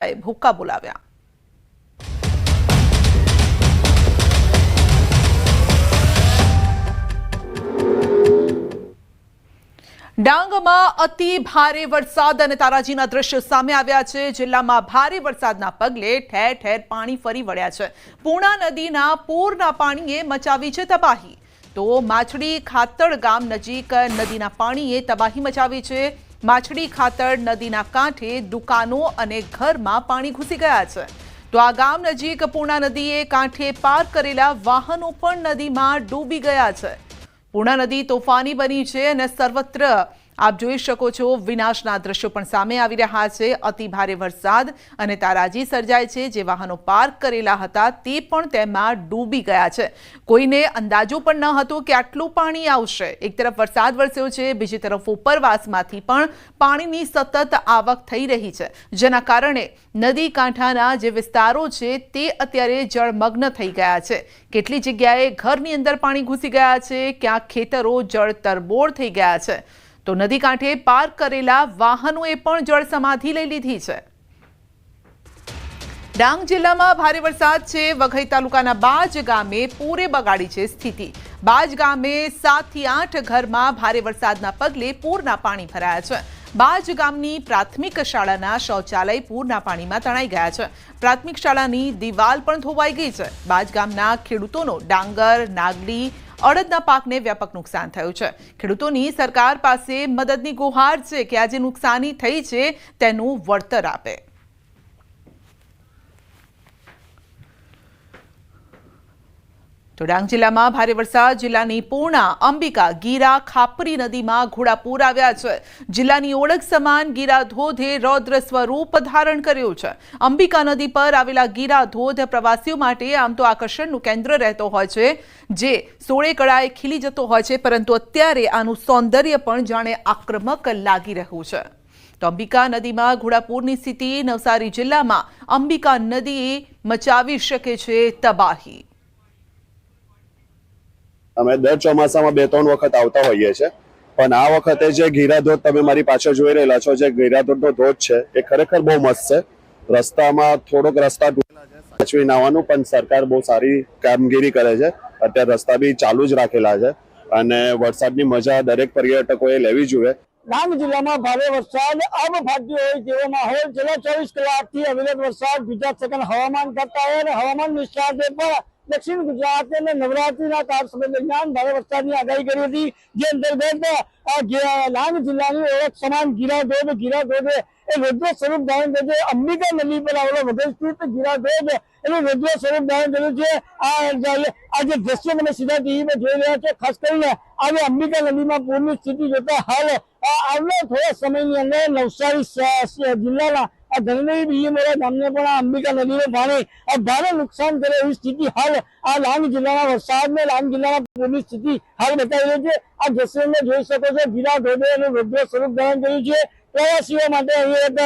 ભૂક્કા બોલાવ્યા। ડાંગમાં અતિ ભારે વરસાદ અને તારાજીના દ્રશ્યો સામે આવ્યા છે। જિલ્લામાં ભારે વરસાદના પગલે ઠેર ઠેર પાણી ફરી વળ્યા છે। પૂર્ણા નદીના પૂરના પાણીએ મચાવી છે તબાહી। તો માછડી ખાતર ગામ નજીક નદીના પાણીએ તબાહી મચાવી છે। માછડી ખાતર નદીના કાંઠે દુકાનો અને ઘરમાં પાણી ઘૂસી ગયા છે। તો આ ગામ નજીક પૂર્ણા નદીએ કાંઠે પાર્ક કરેલા વાહનો પણ નદીમાં ડૂબી ગયા છે। પૂર્ણા નદી તોફાની બની છે અને સર્વત્ર આપ જોઈ શકો છો વિનાશના દ્રશ્યો પણ સામે આવી રહ્યા છે। અતિ ભારે વરસાદ અને તારાજી સર્જાય છે। જે વાહનો પાર્ક કરેલા હતા તે પણ તેમાં ડૂબી ગયા છે। કોઈને અંદાજો પણ ન હતો કે આટલું પાણી આવશે। એક તરફ વરસાદ વરસ્યો છે, બીજી તરફ ઉપરવાસમાંથી પણ પાણીની સતત આવક થઈ રહી છે, જેના કારણે નદી કાંઠાના જે વિસ્તારો છે તે અત્યારે જળમગ્ન થઈ ગયા છે। કેટલી જગ્યાએ ઘરની અંદર પાણી ઘૂસી ગયા છે, ક્યાંક ખેતરો જળ તરબોળ થઈ ગયા છે। તો નદી કાંઠે પાર્ક કરેલા વાહનોએ પણ જળ સમાધિ લઈ લીધી છે। ડાંગ જિલ્લામાં ભારે વરસાદ છે। વઘઈ તાલુકાના બાજ ગામે પૂરે બગાડી છે સ્થિતિ। બાજ ગામે 7 થી 8 ઘરમાં ભારે વરસાદના પગલે પૂરના પાણી ભરાયા છે। બાજ ગામની પ્રાથમિક શાળાના શૌચાલય પૂરના પાણીમાં તણાઈ ગયા છે। પ્રાથમિક શાળાની દિવાલ પણ ધોવાઈ ગઈ છે। બાજ ગામના ખેડૂતોનો ડાંગર, નાગલી, અડદના પાકને વ્યાપક નુકસાન થયું છે। ખેડૂતોની સરકાર પાસે મદદની ગુહાર છે કે આ જે નુકસાની થઈ છે તેનું વળતર આપે। તો ડાંગ જિલ્લામાં ભારે વરસાદ। જિલ્લાની પૂર્ણા, અંબિકા, ગીરા, ખાપરી નદીમાં ઘોડાપૂર આવ્યા છે। જિલ્લાની ઓળખ સમાન ગીરા ધોધે રૌદ્ર સ્વરૂપ ધારણ કર્યું છે। અંબિકા નદી પર આવેલા ગીરા ધોધ પ્રવાસીઓ માટે આમ તો આકર્ષણનું કેન્દ્ર રહેતો હોય છે, જે સોળે કળાએ ખીલી જતો હોય છે, પરંતુ અત્યારે આનું સૌંદર્ય પણ જાણે આક્રમક લાગી રહ્યું છે। તો અંબિકા નદીમાં ઘોડાપૂરની સ્થિતિ। નવસારી જિલ્લામાં અંબિકા નદી મચાવી શકે છે તબાહી। અમે દર ચોમાસામાં 2-3 વખત આવતા હોઈએ છીએ, પણ આ વખતે જે ગીરા ધોધ તમે મારી પાછળ જોઈ રહેલા છો, જે ગીરા ધોધનો ધોધ છે એ ખરેખર બહુ મસ્ત છે। રસ્તામાં થોડોક રસ્તા તૂટેલા છે, સાચવી નાવાનું, પણ સરકાર બહુ સારી કામગીરી કરે છે। અત્યારે રસ્તા બી ચાલુ જ રાખેલા છે અને વરસાદની મજા દરેક પર્યટકોએ લેવી જોઈએ। ડાંગ જિલ્લામાં ભારે વરસાદ અબ ફાટ્યો હોય તેવો માહોલ। છેલ્લા 24 કલાકથી અવિરત વરસાદ ગુજરાત સરકાર હવામાન ખાતા અને હવામાન નિષ્ણાતે પણ દક્ષિણ ગુજરાત અને નવરાત્રીના કાળ સમય દરમિયાન ભારે વરસાદની આગાહી કરી હતી, જે અંતર્ગત ડાંગ જિલ્લાની ઓળખ સમાન ગીરા ધોધ એ રૌદ્ર સ્વરૂપ ધારણ કર્યું છે। અંબિકા નદી પર આવેલો વધુ સ્થિત ગીરા ધોધ એનું રૌદ્ર સ્વરૂપ ધારણ કર્યું છે। આ જે દ્રશ્ય તમે સીધા ટીવી પર જોઈ રહ્યા છો, ખાસ કરીને આજે અંબિકા નદીમાં પૂરની સ્થિતિ જોતા હાલ આવનાર થોડા સમયની અંદર નવસારી જિલ્લાના ધનરી બીલીમોરા ગામને પણ આ અંબિકા નદીનું પાણી ભારે નુકસાન કરે એવી સ્થિતિ હાલ આ ડાંગ જિલ્લાના વરસાદને ડાંગ જિલ્લાના પૂરની સ્થિતિ હાલ બતાવી રહી છે। આ દ્રશ્યને જોઈ શકો છો, ગીરા ધોધે એનું રૌદ્ર સ્વરૂપ ધારણ કર્યું છે। પ્રવાસીઓ માટે અહીં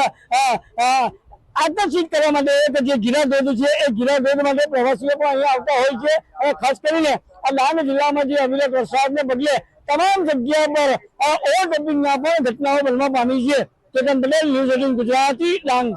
આકર્ષિત કરવા માટે એક જે ગીરા ધોધ છે એ ગીરા ધોધ માટે પ્રવાસીઓ પણ અહીંયા આવતા હોય છે। અને ખાસ કરીને આ ડાંગ જિલ્લામાં જે અવિરત વરસાદને પગલે તમામ જગ્યા પર ઓવરટેપિંગના પણ ઘટનાઓ બનવા પામી છે। કેતન પટેલ, ન્યૂઝ 18 ગુજરાતી, ડાંગ।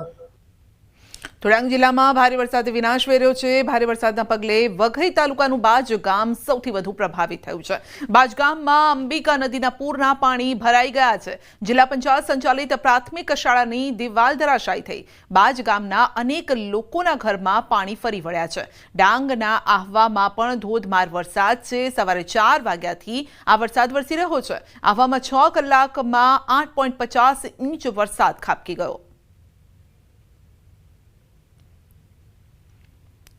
તો ડાંગ જિલ્લામાં ભારે વરસાદે વિનાશ વેર્યો છે। ભારે વરસાદના પગલે વઘઈ તાલુકાનું બાજ ગામ સૌથી વધુ પ્રભાવિત થયું છે। બાજ ગામમાં અંબિકા નદીના પૂરના પાણી ભરાઈ ગયા છે। જિલ્લા પંચાયત સંચાલિત પ્રાથમિક શાળાની દિવાલ ધરાશાયી થઈ। બાજ ગામના અનેક લોકોના ઘરમાં પાણી ફરી વળ્યા છે। ડાંગના આહવામાં પણ ધોધમાર વરસાદ છે। સવારે 4 વાગ્યાથી આ વરસાદ વરસી રહ્યો છે। આહવામાં 6 કલાકમાં 8.50 ઇંચ વરસાદ ખાબકી ગયો।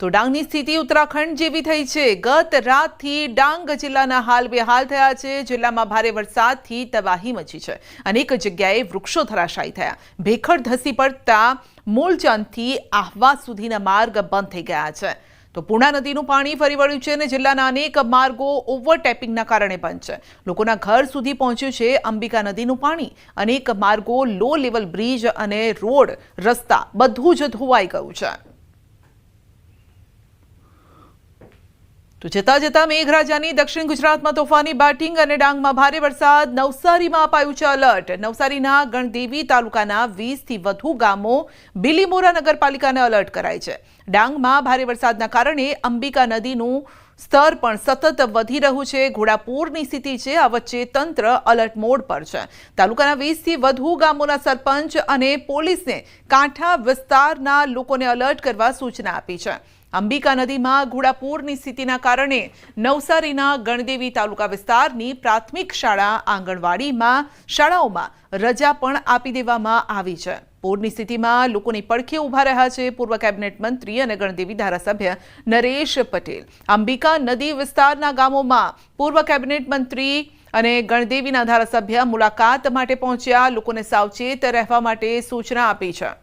તો ડાંગની સ્થિતિ ઉત્તરાખંડ જેવી થઈ છે। ગત રાતથી ડાંગ જિલ્લાના હાલ બેહાલ થયા છે। જિલ્લામાં ભારે વરસાદથી તબાહી મચી છે। અનેક જગ્યાએ વૃક્ષો ધરાશાયી થયા। ભેખડ ધસી પડતા મૂળચાંદથી આહવા સુધીના માર્ગ બંધ થઈ ગયા છે। તો પૂર્ણા નદીનું પાણી ફરી વળ્યું છે અને જિલ્લાના અનેક માર્ગો ઓવરટેપિંગના કારણે બંધ છે। લોકોના ઘર સુધી પહોંચ્યું છે અંબિકા નદીનું પાણી। અનેક માર્ગો, લો લેવલ બ્રિજ અને રોડ રસ્તા બધું જ ધોવાઈ ગયું છે। તો જતા જતા મેઘરાજાની દક્ષિણ ગુજરાતમાં તોફાની બેટિંગ અને ડાંગમાં ભારે વરસાદ. નવસારીમાં અપાયું છે એલર્ટ. નવસારીના ગણદેવી તાલુકાના 20થી વધુ ગામો બિલીમોરા નગરપાલિકાને એલર્ટ કરાય છે. ડાંગમાં ભારે વરસાદના કારણે અંબિકા નદીનું સ્તર પણ સતત વધી રહ્યું છે. ઘોડાપૂરની સ્થિતિ છે. આ વચ્ચે તંત્ર એલર્ટ મોડ પર છે. તાલુકાના 20થી વધુ ગામોના સરપંચ અને પોલીસને કાંઠા વિસ્તારના લોકોને એલર્ટ કરવા સૂચના આપી છે. અંબિકા નદીમાં ઘોડાપૂરની સ્થિતિના કારણે નવસારીના ગણદેવી તાલુકા વિસ્તારની પ્રાથમિક શાળા શાળાઓમાં રજા પણ આપી દેવામાં આવી છે. પૂરની સ્થિતિમાં લોકોની પડખે ઊભા રહ્યા છે પૂર્વ કેબિનેટ મંત્રી અને ગણદેવી ધારાસભ્ય નરેશ પટેલ. અંબિકા નદી વિસ્તારના ગામોમાં પૂર્વ કેબિનેટ મંત્રી અને ગણદેવીના ધારાસભ્ય મુલાકાત માટે પહોંચ્યા. લોકોને સાવચેત રહેવા માટે સૂચના આપી છે.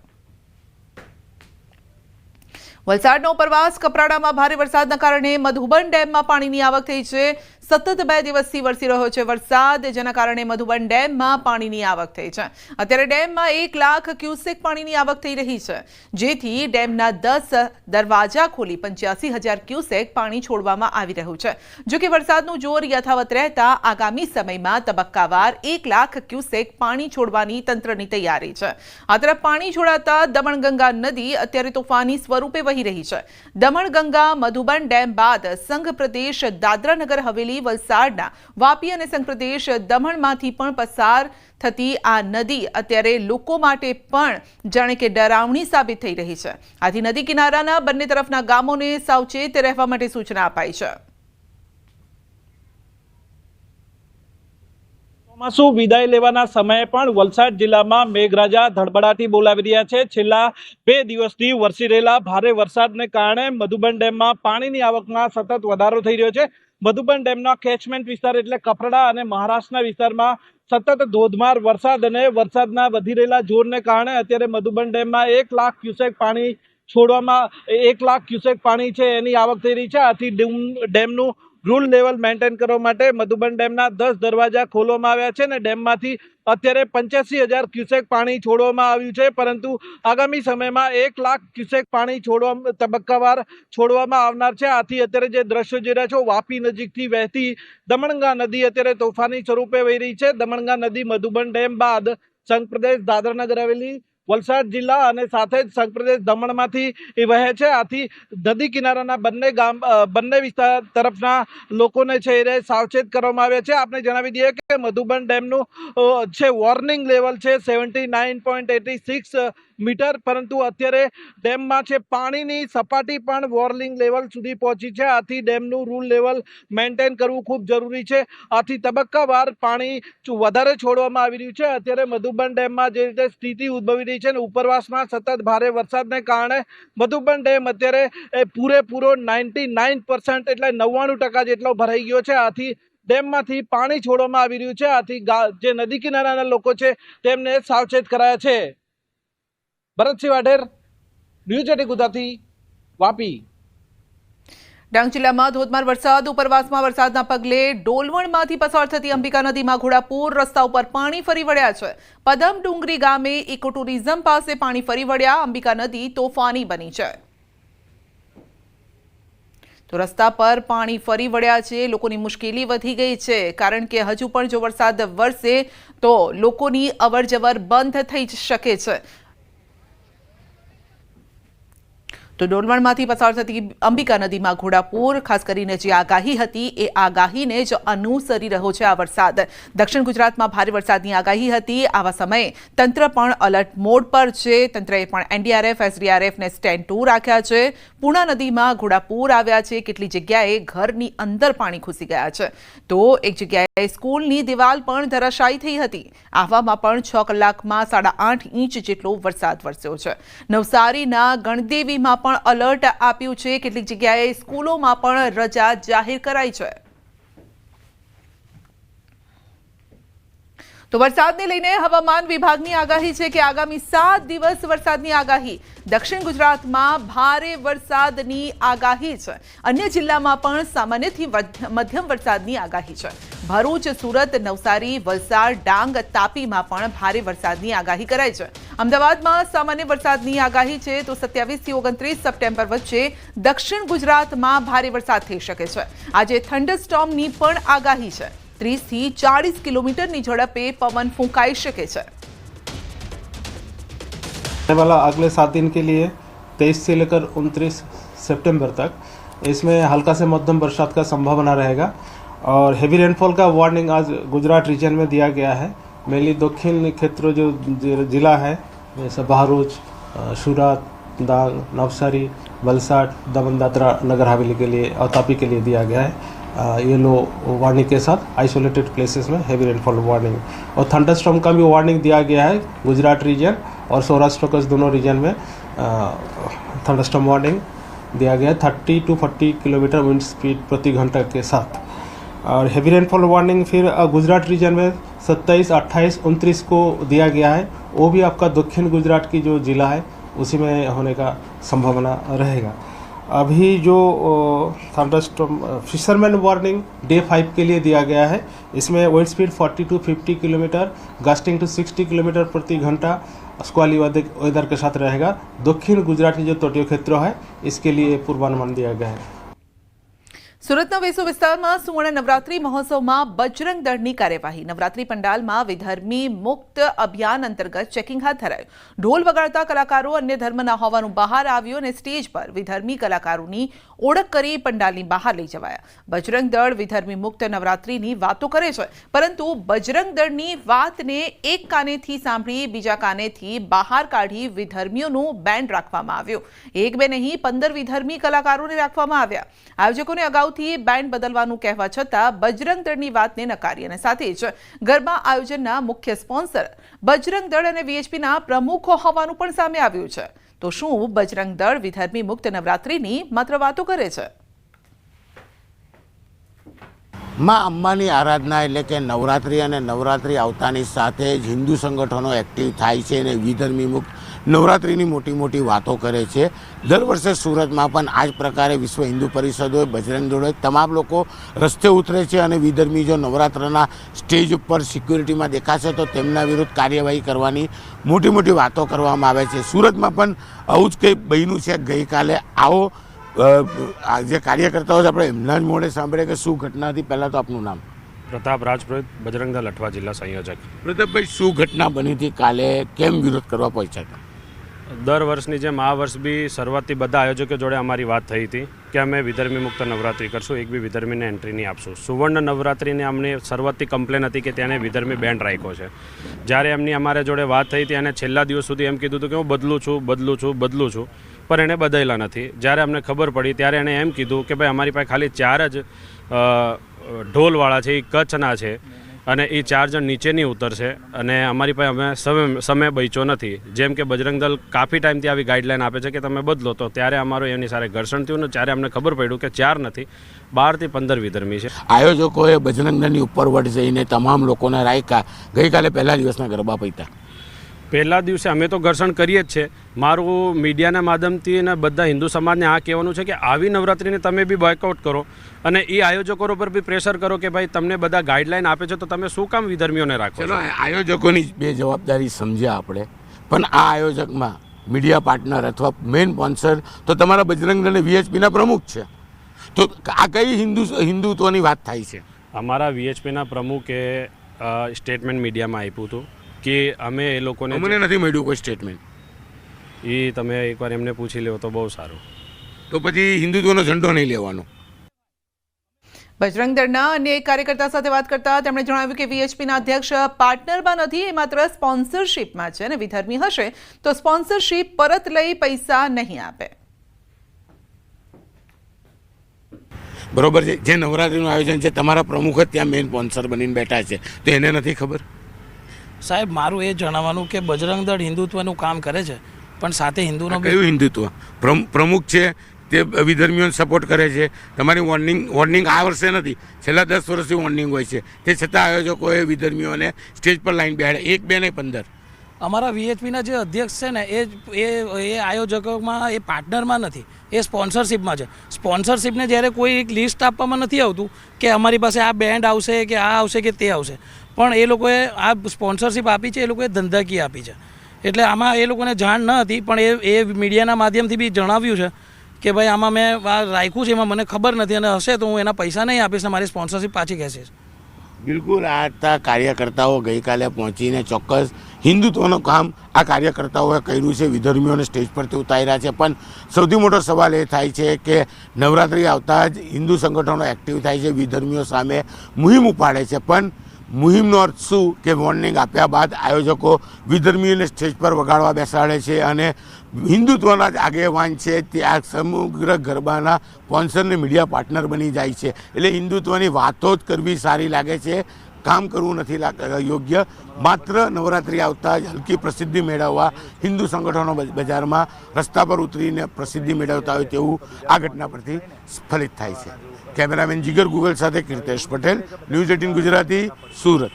વલસાડનો ઉપરવાસ કપરાડામાં ભારે વરસાદના કારણે મધુબન ડેમમાં પાણીની આવક થઈ છે. સતત 2 દિવસથી વરસી રહ્યો છે વરસાદ, જેના કારણે મધુબન ડેમમાં પાણીની આવક થઈ છે. અત્યારે ડેમમાં 1 લાખ ક્યુસેક પાણીની આવક થઈ રહી છે, જેથી ડેમના 10 દરવાજા ખોલી 85,000 ક્યુસેક પાણી છોડવામાં આવી રહ્યું છે. જોકે વરસાદનું જોર યથાવત રહેતા આગામી સમયમાં તબક્કાવાર 1 લાખ ક્યુસેક પાણી છોડવાની તંત્રની તૈયારી છે. આ તરફ પાણી છોડાતા દમણગંગા નદી અત્યારે તોફાની સ્વરૂપે વહી રહી છે. દમણગંગા મધુબન ડેમ બાદ સંઘ પ્રદેશ દાદરા નગર હવેલી વલસાડના વાપી અને સંઘ પ્રદેશ દમણમાંથી પણ પસાર થતી આ નદી અત્યારે લોકો માટે પણ જાણે કે ડરાવણી સાબિત થઈ રહી છે. આથી નદી કિનારાના બંને તરફના ગામોને સાવચેત રહેવા માટે સૂચના અપાઈ છે. ચોમાસુ વિદાય લેવાના સમયે પણ વલસાડ જિલ્લામાં મેઘરાજા ધડબડાટી બોલાવી રહ્યા છે. છેલ્લા 2 દિવસથી વરસી રહેલા ભારે વરસાદને કારણે મધુબન ડેમમાં પાણીની આવકમાં સતત વધારો થઈ રહ્યો છે. મધુબન ડેમના કેચમેન્ટ વિસ્તાર એટલે કપરાડા અને મહારાષ્ટ્રના વિસ્તારમાં સતત ધોધમાર વરસાદ અને વરસાદના વધી રહેલા જોરને કારણે અત્યારે મધુબન ડેમમાં 1 લાખ ક્યુસેક પાણી છોડવામાં 1 લાખ ક્યુસેક પાણી છે એની આવક થઈ રહી છે. આથી ડેમનું રૂલ લેવલ મેન્ટેન કરવા માટે મધુબન ડેમના 10 દરવાજા ખોલવામાં આવ્યા છે અને ડેમમાંથી અત્યારે 85,000 ક્યુસેક પાણી છોડવામાં આવ્યું છે. પરંતુ આગામી સમયમાં 1 લાખ ક્યુસેક પાણી તબક્કાવાર છોડવામાં આવનાર છે. આથી અત્યારે જે દ્રશ્યો જોઈ રહ્યા છો, વાપી નજીકથી વહેતી દમણગંગા નદી અત્યારે તોફાની સ્વરૂપે વહી રહી છે. દમણગંગા નદી મધુબન ડેમ બાદ સંઘ પ્રદેશ દાદરા નગર હવેલી વલસાડ જિલ્લા અને સાથે જ સંઘ પ્રદેશ દમણમાંથી વહે છે. આથી નદી કિનારાના બંને વિસ્તાર તરફના લોકોને છે એ સાવચેત કરવામાં આવ્યા છે. આપણે જણાવી દઈએ કે મધુબન ડેમનું છે વોર્નિંગ લેવલ છે 79.86 મીટર, પરંતુ અત્યારે ડેમમાં છે પાણીની સપાટી પણ વોર્નિંગ લેવલ સુધી પહોંચી છે. આથી ડેમનું રૂલ લેવલ મેન્ટેન કરવું ખૂબ જરૂરી છે. આથી તબક્કાવાર પાણી વધારે છોડવામાં આવી રહ્યું છે. અત્યારે મધુબન ડેમમાં જે રીતે સ્થિતિ ઉદ્ભવી રહી છે અને ઉપરવાસમાં સતત ભારે વરસાદને કારણે મધુબન ડેમ અત્યારે પૂરેપૂરો 99% એટલે 99% જેટલો ભરાઈ ગયો છે. આથી ડેમમાંથી પાણી છોડવામાં આવી રહ્યું છે. આથી જે નદી કિનારાના લોકો છે તેમને સાવચેત કરાયા છે. ભરતસિંહ વાઢેર, ન્યૂઝ 18 ગુજરાતી, વાપી. ડાંગ જિલ્લામાં ધોધમાર વરસાદ. ઉપરવાસમાં વરસાદના પગલે ડોલવણમાંથી પસાર થતી અંબિકા નદીમાં ઘોડાપૂર. રસ્તા ઉપર પાણી ફરી વળ્યા છે. પદમ ડુંગરી ગામે ઇકો ટુરિઝમ પાસે પાણી ફરી વળ્યા. અંબિકા નદી તોફાની બની છે. તો રસ્તા પર પાણી ફરી વળ્યા છે. લોકોની મુશ્કેલી વધી ગઈ છે, કારણ કે હજુ પણ જો વરસાદ વરસે તો લોકોની અવરજવર બંધ થઈ શકે છે. તો ડોલવણમાંથી પસાર થતી અંબિકા નદીમાં ઘોડાપૂર. ખાસ કરીને જે આગાહી હતી એ આગાહીને જ અનુસરી રહ્યો છે આ વરસાદ. દક્ષિણ ગુજરાતમાં ભારે વરસાદની આગાહી હતી. આવા સમયે તંત્ર પણ એલર્ટ મોડ પર છે. તંત્રએ પણ એનડીઆરએફ, એસડીઆરએફને સ્ટેન્ડ 2 રાખ્યા છે. પૂર્ણા નદીમાં ઘોડાપૂર આવ્યા છે. કેટલી જગ્યાએ ઘરની અંદર પાણી ઘૂસી ગયા છે. તો એક જગ્યાએ સ્કૂલની દિવાલ પણ ધરાશાયી થઈ હતી. આવામાં પણ 6 કલાકમાં 8.5 ઇંચ જેટલો વરસાદ વરસ્યો છે. નવસારીના ગણદેવીમાં પણ એલર્ટ આપ્યું છે. કેટલીક જગ્યાએ સ્કૂલોમાં પણ રજા જાહેર કરાઈ છે. તો વરસાદને લઈને હવામાન વિભાગની આગાહી છે કે આગામી 7 દિવસ વરસાદની આગાહી. દક્ષિણ ગુજરાતમાં ભારે વરસાદની આગાહી છે. અન્ય જિલ્લામાં પણ સામાન્યથી મધ્યમ વરસાદની આગાહી છે. ભરૂચ, સુરત, નવસારી, વલસાડ, ડાંગ, તાપીમાં પણ ભારે વરસાદની આગાહી કરાઈ છે. અમદાવાદમાં સામાન્ય વરસાદની આગાહી છે તો 27 થી 29 સપ્ટેમ્બર વચ્ચે દક્ષિણ ગુજરાતમાં ભારે વરસાદ થઈ શકે છે. આજે થંડરસ્ટોર્મની પણ આગાહી છે. 30 થી 40 કિलोमीटर ઝડપે પવન ફૂંકાઈ શકે છે. आने वाला अगले 7 दिन के लिए 23 से लेकर 29 सितंबर तक इसमें हल्का से मध्यम बरसात का संभावना रहेगा और हेवी रेनफॉल का वार्निंग आज गुजरात रीजन में दिया गया है. मेनली दक्षिण क्षेत्र जो जिला है जैसे भरूच, सूरत, डांग, नवसारी, वलसाड, दमन, दादरा, नगर हवेली के लिए और तापी के लिए दिया गया है. ये लो वार्निंग के साथ आइसोलेटेड प्लेसेस में हेवी रेनफॉल वार्निंग और थंडरस्टॉर्म का भी वार्निंग दिया गया है. गुजरात रीजन और सौराष्ट्र कच्छ दोनों रीजन में थंडरस्टॉर्म वार्निंग दिया गया है 30 to 40 किलोमीटर विंड स्पीड प्रति घंटा के साथ. और हेवी रेनफॉल वार्निंग फिर गुजरात रीजन में 27, 28, 29 को दिया गया है. वो भी आपका दक्षिण गुजरात की जो ज़िला है उसी में होने का संभावना रहेगा. अभी जो थंडरस्टॉर्म फिशरमैन वार्निंग डे 5 के लिए दिया गया है. इसमें wind speed 40 to 50 kilometre, gusting to 60 kilometre प्रति घंटा स्क्वाली वेदर के साथ रहेगा. दक्षिण गुजरात की जो तटीय क्षेत्र है इसके लिए पूर्वानुमान दिया गया है. સુરતના વેસુ વિસ્તારમાં સુવર્ણ નવરાત્રી મહોત્સવમાં બજરંગ દળની કાર્યવાહી. નવરાત્રી પંડાલમાં વિધર્મી મુક્ત અભિયાન અંતર્ગત ચેકિંગ હાથ ધરાયું. ઢોલ વગાડતા કલાકારો અન્ય ધર્મના હોવાનું બહાર આવ્યું અને સ્ટેજ પર વિધર્મી કલાકારોની ઓળખ કરી પંડાલની બહાર લઈ જવાયા. બજરંગ દળ વિધર્મી મુક્ત નવરાત્રીની વાતો કરે છે, પરંતુ બજરંગ દળની વાતને એક કાનેથી સાંભળી બીજા કાનેથી બહાર કાઢી વિધર્મીઓનું બેન્ડ રાખવામાં આવ્યું. એક બે નહીં 15 વિધર્મી કલાકારોને રાખવામાં આવ્યા. આયોજકોને અગાઉ બેન્ડ બદલવાનું કહેવા છતાં બજરંગ દળની વાતને નકારી અને સાથે જ ગરબા આયોજનના મુખ્ય સ્પોન્સર બજરંગ દળ અને વીએચપીના પ્રમુખો હોવાનું પણ સામે આવ્યું છે. તો શું બજરંગ દળ વિધર્મી મુક્ત નવરાત્રીની માત્ર વાતો કરે છે? માં અંબાની આરાધના એટલે કે નવરાત્રિ અને નવરાત્રિ આવતાની સાથે જ હિન્દુ સંગઠનો એક્ટિવ થાય છે અને વિધર્મી મુક્ત નવરાત્રિની મોટી મોટી વાતો કરે છે. દર વર્ષે સુરતમાં પણ આ જ પ્રકારે વિશ્વ હિન્દુ પરિષદ હોય, બજરંગ દળ હોય, તમામ લોકો રસ્તે ઉતરે છે અને વિધર્મી જો નવરાત્રના સ્ટેજ ઉપર સિક્યુરિટીમાં દેખાશે તો તેમના વિરુદ્ધ કાર્યવાહી કરવાની મોટી મોટી વાતો કરવામાં આવે છે. સુરતમાં પણ આવું જ કંઈ બન્યું છે ગઈકાલે. આવો જે કાર્યકર્તાઓ છે આપણે એમના જ મોઢે સાંભળે કે શું ઘટના હતી. પહેલાં તો આપનું નામ? પ્રતાપ રાજપુરોહિત, બજરંગ દળ અઠવા જિલ્લા સંયોજક. પ્રતાપભાઈ, શું ઘટના બની હતી કાલે? કેમ વિરોધ કરવા પહોંચ્યા હતા? દર વર્ષની જેમ આ વર્ષ બી શરૂઆતથી બધા આયોજકો જોડે અમારી વાત થઈ હતી કે અમે વિધર્મી મુક્ત નવરાત્રિ કરશું, એક બી વિધર્મીને એન્ટ્રી નહીં આપશું. સુવર્ણ નવરાત્રિને અમને શરૂઆતથી કમ્પ્લેન હતી કે તેને વિધર્મી બેન્ડ રાખ્યો છે. જ્યારે એમની અમારે જોડે વાત થઈ હતી અને છેલ્લા દિવસ સુધી એમ કીધું હતું કે હું બદલું છું, પણ એણે બદલેલા નથી. જ્યારે અમને ખબર પડી ત્યારે એણે એમ કીધું કે ભાઈ અમારી પાસે ખાલી 4 જ ઢોલવાળા છે, એ કચ્છના છે અને એ 4 જણ નીચે નહીં ઉતરશે અને અમારી પાસે અમે સમય બચ્યો નથી. જેમ કે બજરંગ દળ કાફી ટાઈમથી આવી ગાઈડલાઈન આપે છે કે તમે બદલો, તો ત્યારે અમારું એની સાથે ઘર્ષણ થયું ને ત્યારે અમને ખબર પડ્યું કે 4 નથી 12 થી 15 વિધર્મી છે. આયોજકોએ બજરંગ દળની ઉપર વટ જઈને તમામ લોકોને રાખ્યા. ગઈકાલે પહેલા દિવસના ગરબા પૈતા. પહેલા દિવસે અમે તો ઘર્ષણ કરીએ જ છે. મારું મીડિયાના માધ્યમથી અને બધા હિન્દુ સમાજને આ કહેવાનું છે કે આવી નવરાત્રિને તમે બી બોયકોટ કરો અને એ આયોજકો પર બી પ્રેશર કરો કે ભાઈ તમને બધા ગાઈડલાઈન આપે છે તો તમે શું કામ વિધર્મીઓને રાખો? ચલો, આયોજકોની બે જવાબદારી સમજ્યા આપણે, પણ આ આયોજકમાં મીડિયા પાર્ટનર અથવા મેઇન સ્પોન્સર તો તમારા બજરંગ દળ અને વીએચપીના પ્રમુખ છે. તો આ કઈ હિન્દુત્વની વાત થાય છે? અમારા વીએચપીના પ્રમુખે સ્ટેટમેન્ટ મીડિયામાં આપ્યું હતું કે અમે એ લોકોને મને નથી મળ્યું કોઈ સ્ટેટમેન્ટ. એ તમે એકવાર એમને પૂછી લો તો બહુ સારું. તો પછી હિન્દુત્વનો ઝંડો નહીં લેવાનો. બજરંગ દળના અન્ય એક કાર્યકર્તા સાથે વાત કરતા તેમણે જણાવ્યું કે વીએચપીના અધ્યક્ષ પાર્ટનરમાં નથી, એ માત્ર સ્પોન્સરશીપમાં છે અને વિધર્મી હશે તો સ્પોન્સરશીપ પરત લઈ પૈસા નહીં આપે. બરોબર છે. જે નવરાત્રિનું આયોજન છે તમારા પ્રમુખ જ ત્યાં મેઇન સ્પોન્સર બનીને બેઠા છે, તો એને નથી ખબર? સાહેબ, મારું એ જણાવવાનું કે બજરંગ દળ હિન્દુત્વનું કામ કરે છે, પણ સાથે હિન્દુનો કયું હિન્દુત્વ? પ્રમુખ છે તે વિધર્મીઓને સપોર્ટ કરે છે. તમારી વોર્નિંગ આ વર્ષે નથી, છેલ્લા 10 વર્ષથી વોર્નિંગ હોય છે. તે છતાં આયોજકોએ વિધર્મીઓને સ્ટેજ પર લાઈન બેહાડે, 1, 2 નહીં 15. અમારા VHPના જે અધ્યક્ષ છે ને એ આયોજકોમાં એ પાર્ટનરમાં નથી, એ સ્પોન્સરશિપમાં છે. સ્પોન્સરશિપને જ્યારે કોઈ એક લિસ્ટ આપવામાં નથી આવતું કે અમારી પાસે આ બેન્ડ આવશે કે આ આવશે કે તે આવશે, પણ એ લોકોએ આ સ્પોન્સરશિપ આપી છે, એ લોકોએ ધંધાકીય આપી છે. એટલે આમાં એ લોકોને જાણ ન હતી, પણ એ મીડિયાના માધ્યમથી બી જણાવ્યું છે કે ભાઈ આમાં મેં રાખ્યું છે, એમાં મને ખબર નથી, અને હશે તો હું એના પૈસા નહીં આપીશ, મારી સ્પોન્સરશિપ પાછી ખેંચીશ. બિલકુલ. આ કાર્યકર્તાઓ ગઈકાલે પહોંચીને ચોક્કસ હિન્દુત્વનું કામ આ કાર્યકર્તાઓએ કર્યું છે, વિધર્મીઓને સ્ટેજ પરથી ઉતાર્યા છે. પણ સૌથી મોટો સવાલ એ થાય છે કે નવરાત્રિ આવતા જ હિન્દુ સંગઠનો એક્ટિવ થાય છે, વિધર્મીઓ સામે મુહિમ ઉપાડે છે. પણ મુહિમનો અર્થ શું કે વોર્નિંગ આપ્યા બાદ આયોજકો વિધર્મીઓને સ્ટેજ પર વગાડવા બેસાડે છે, અને હિન્દુત્વના જ આગેવાન છે તે આ સમગ્ર ગરબાના સ્પોન્સરને મીડિયા પાર્ટનર બની જાય છે. એટલે હિન્દુત્વની વાતો જ કરવી સારી લાગે છે, કામ કરવું નથી યોગ્ય. માત્ર નવરાત્રિ આવતા જ હલકી પ્રસિદ્ધિ મેળવવા હિન્દુ સંગઠનો બજારમાં રસ્તા પર ઉતરીને પ્રસિદ્ધિ મેળવતા હોય તેવું આ ઘટના પરથી સ્ફલિત થાય છે. કેમેરામેન જીગર ગુગલ સાથે કીર્તેશ પટેલ, ન્યૂઝ 18 ગુજરાતી, સુરત.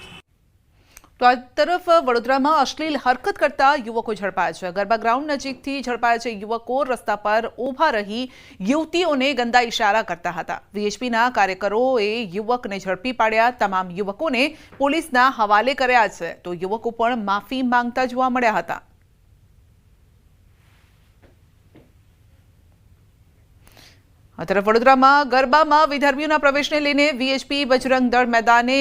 તો આ તરફ વડોદરામાં અશ્લીલ હરકત કરતા યુવકો ઝડપાયા છે. ગરબા ગ્રાઉન્ડ નજીકથી ઝડપાયા છે યુવકો રસ્તા પર ઊભા રહી યુવતીઓને ગંદા ઇશારા કરતા હતા. VHPના કાર્યકરોએ યુવકને ઝડપી પાડ્યા. તમામ યુવકોને પોલીસના હવાલે કર્યા છે, તો યુવકો પણ માફી માંગતા જોવા મળ્યા હતા. આ તરફ વડોદરામાં ગરબામાં વિધર્મીઓના પ્રવેશને લઈને VHP બજરંગ દળ મેદાને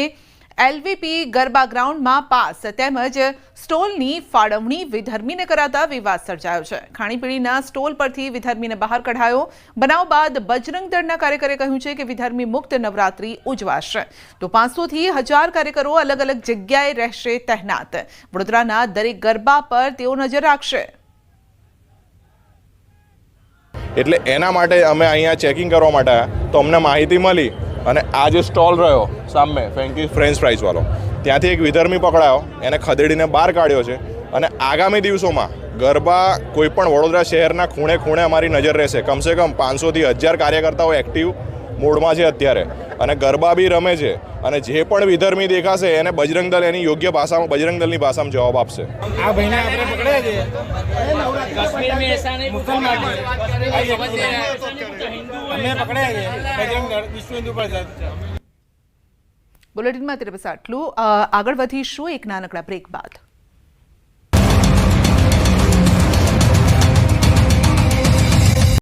LVP ગરબા ગ્રાઉન્ડમાં પાસ તેમજ સ્ટોલની ફાળવણી વિધર્મીને કરાતા વિવાદ સર્જાયો છે. ખાણીપીણીના સ્ટોલ પરથી વિધર્મીને બહાર કઢાયો. બનાવ બાદ બજરંગ દળના કાર્યકરે કહ્યું છે કે વિધર્મી મુક્ત નવરાત્રી ઉજવાશે, તો 500 થી 1000 કાર્યકરો અલગ અલગ જગ્યાએ રહેશે તહેનાત. વડોદરાના દરેક ગરબા પર તેઓ નજર રાખશે. એટલે એના માટે અમે અહીંયા ચેકિંગ કરવા માટે આવ્યા, તો અમને માહિતી મળી અને આ જે સ્ટોલ રહ્યો સામે ફ્રેન્કી ફ્રેન્ચ ફ્રાઈઝવાળો, ત્યાંથી એક વિધર્મી પકડાયો, એને ખદેડીને બહાર કાઢ્યો છે. અને આગામી દિવસોમાં ગરબા કોઈ પણ વડોદરા શહેરના ખૂણે ખૂણે અમારી નજર રહેશે. કમસે કમ 500 થી 1000 કાર્યકર્તાઓ એક્ટિવ મોડમાં છે અત્યારે, અને ગરબા બી રમે છે. અને જે પણ વિધર્મી દેખાશે એને બજરંગ દળ એની યોગ્ય ભાષામાં, બજરંગ દળની ભાષામાં જવાબ આપશે. આ ભાઈને આપણે પકડ્યા છે કાશ્મીર में ऐसा नहीं मुसलमान અમે પકડ્યા છે બજરંગ દળ વિશ્વ હિન્દુ પરિષદ. બુલેટિનમાં અત્યારે બસ આટલું. આગળ વધીશું એક નાનકડા બ્રેક બાદ.